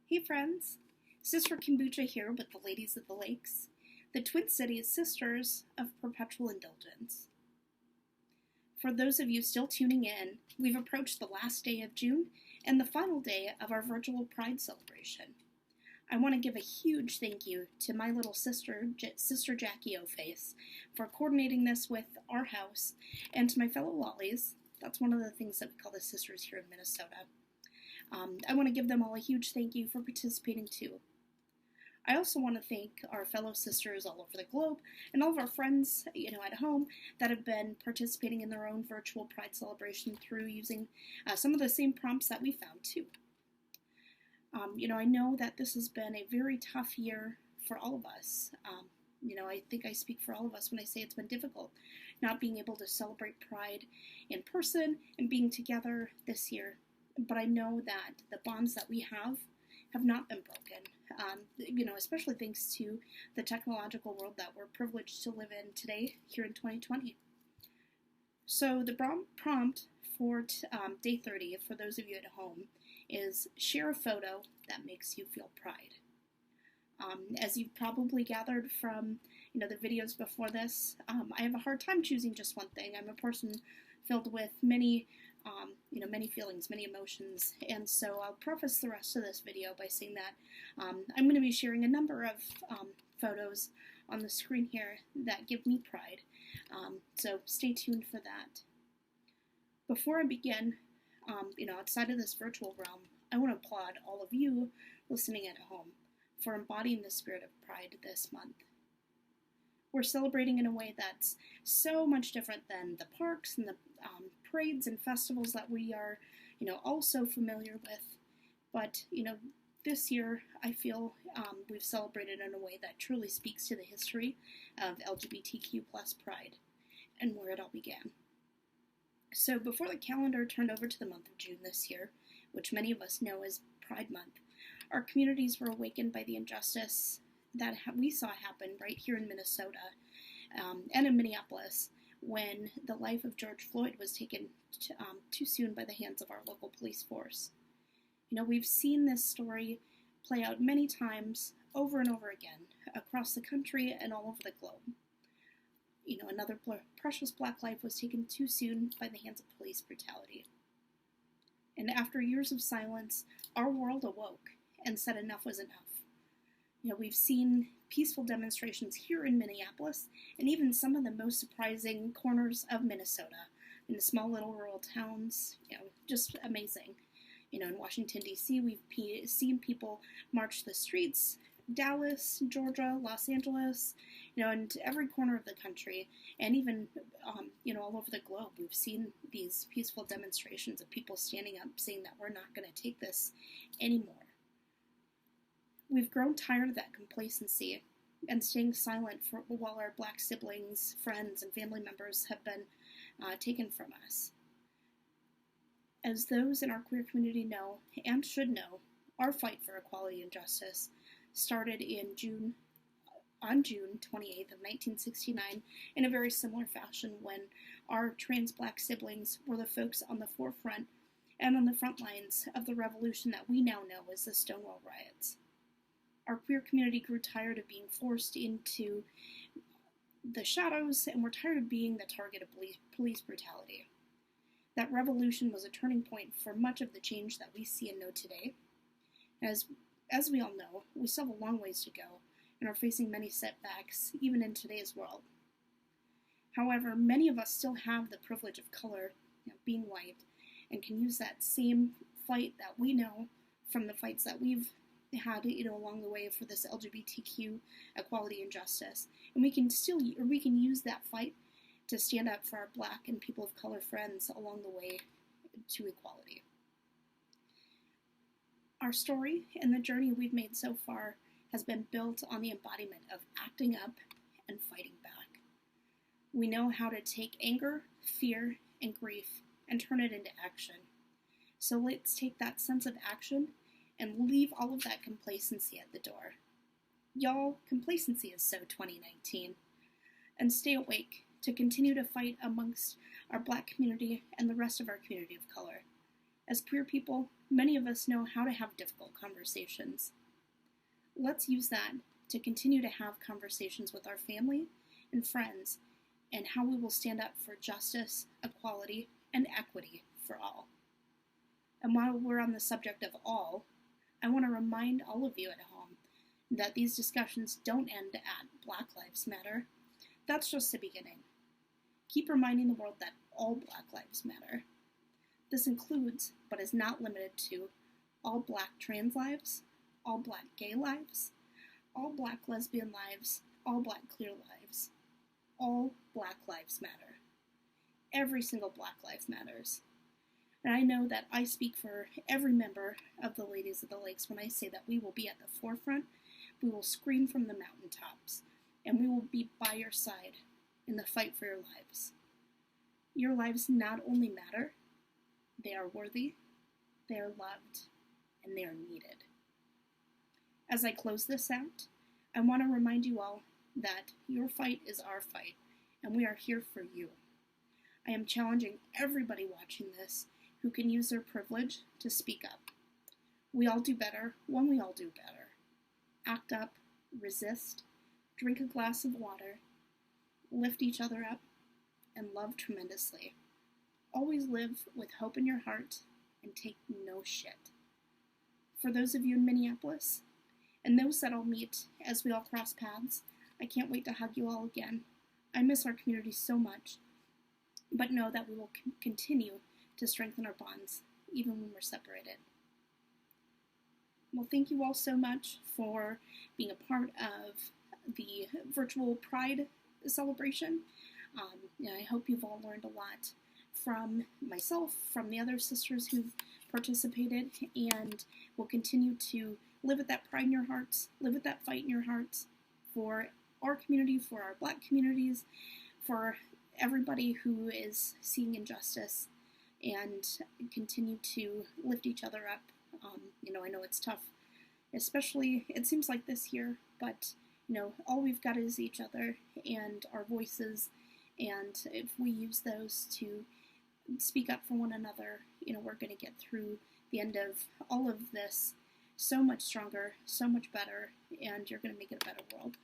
Hey friends, Sister Kim Boocha here with the Ladies of the Lakes, the Twin Cities Sisters of Perpetual Indulgence. For those of you still tuning in, we've approached the last day of June and the final day of our virtual Pride celebration. I want to give a huge thank you to my little sister, Sister Jackie O'Face, for coordinating this with our house, and to my fellow lollies. That's one of the things that we call the sisters here in Minnesota. I want to give them all a huge thank you for participating too. I also want to thank our fellow sisters all over the globe and all of our friends, at home that have been participating in their own virtual Pride celebration through using some of the same prompts that we found too. I know that this has been a very tough year for all of us. I think I speak for all of us when I say it's been difficult not being able to celebrate Pride in person and being together this year. But I know that the bonds that we have not been broken, especially thanks to the technological world that we're privileged to live in today, here in 2020. So the prompt for day 30, for those of you at home, is share a photo that makes you feel pride. As you've probably gathered from, the videos before this, I have a hard time choosing just one thing. I'm a person filled with many feelings, many emotions, and so I'll preface the rest of this video by saying that I'm going to be sharing a number of photos on the screen here that give me pride, so stay tuned for that. Before I begin, outside of this virtual realm, I want to applaud all of you listening at home for embodying the spirit of pride this month. We're celebrating in a way that's so much different than the parks and the parades and festivals that we are, all so familiar with. But, this year I feel we've celebrated in a way that truly speaks to the history of LGBTQ plus pride and where it all began. So before the calendar turned over to the month of June this year, which many of us know as Pride Month, our communities were awakened by the injustice that we saw happen right here in Minnesota and in Minneapolis when the life of George Floyd was taken too soon by the hands of our local police force. We've seen this story play out many times over and over again across the country and all over the globe. Another precious black life was taken too soon by the hands of police brutality. And after years of silence, our world awoke and said enough was enough. We've seen peaceful demonstrations here in Minneapolis and even some of the most surprising corners of Minnesota in the small little rural towns, just amazing. In Washington, D.C., we've seen people march the streets, Dallas, Georgia, Los Angeles, and every corner of the country, and even, all over the globe. We've seen these peaceful demonstrations of people standing up saying that we're not going to take this anymore. We've grown tired of that complacency and staying silent while our black siblings, friends, and family members have been taken from us. As those in our queer community know, and should know, our fight for equality and justice started on June 28th of 1969 in a very similar fashion when our trans black siblings were the folks on the forefront and on the front lines of the revolution that we now know as the Stonewall Riots. Our queer community grew tired of being forced into the shadows, and we're tired of being the target of police brutality. That revolution was a turning point for much of the change that we see and know today. As we all know, we still have a long ways to go and are facing many setbacks, even in today's world. However, many of us still have the privilege of color, being white, and can use that same fight that we know from the fights that we've had, along the way for this LGBTQ equality and justice. And we can use that fight to stand up for our black and people of color friends along the way to equality. Our story and the journey we've made so far has been built on the embodiment of acting up and fighting back. We know how to take anger, fear, and grief and turn it into action. So let's take that sense of action and leave all of that complacency at the door. Y'all, complacency is so 2019. And stay awake to continue to fight amongst our black community and the rest of our community of color. As queer people, Many of us know how to have difficult conversations. Let's use that to continue to have conversations with our family and friends, and how we will stand up for justice, equality, and equity for all. And while we're on the subject of all, I want to remind all of you at home that these discussions don't end at Black Lives Matter. That's just the beginning. Keep reminding the world that all Black lives matter. This includes, but is not limited to, all Black trans lives, all Black gay lives, all Black lesbian lives, all Black queer lives. All Black lives matter. Every single Black life matters. And I know that I speak for every member of the Ladies of the Lakes when I say that we will be at the forefront, we will scream from the mountaintops, and we will be by your side in the fight for your lives. Your lives not only matter, they are worthy, they are loved, and they are needed. As I close this out, I want to remind you all that your fight is our fight, and we are here for you. I am challenging everybody watching this who can use their privilege to speak up. We all do better when we all do better. Act up, resist, drink a glass of water, lift each other up, and love tremendously. Always live with hope in your heart and take no shit. For those of you in Minneapolis, and those that I'll meet as we all cross paths, I can't wait to hug you all again. I miss our community so much, but know that we will continue to strengthen our bonds, even when we're separated. Well, thank you all so much for being a part of the virtual Pride celebration. I hope you've all learned a lot from myself, from the other sisters who've participated, and will continue to live with that pride in your hearts, live with that fight in your hearts for our community, for our Black communities, for everybody who is seeing injustice, and continue to lift each other up. I know it's tough, especially, it seems like this year, but, all we've got is each other and our voices, and if we use those to speak up for one another, we're going to get through the end of all of this so much stronger, so much better, and you're going to make it a better world.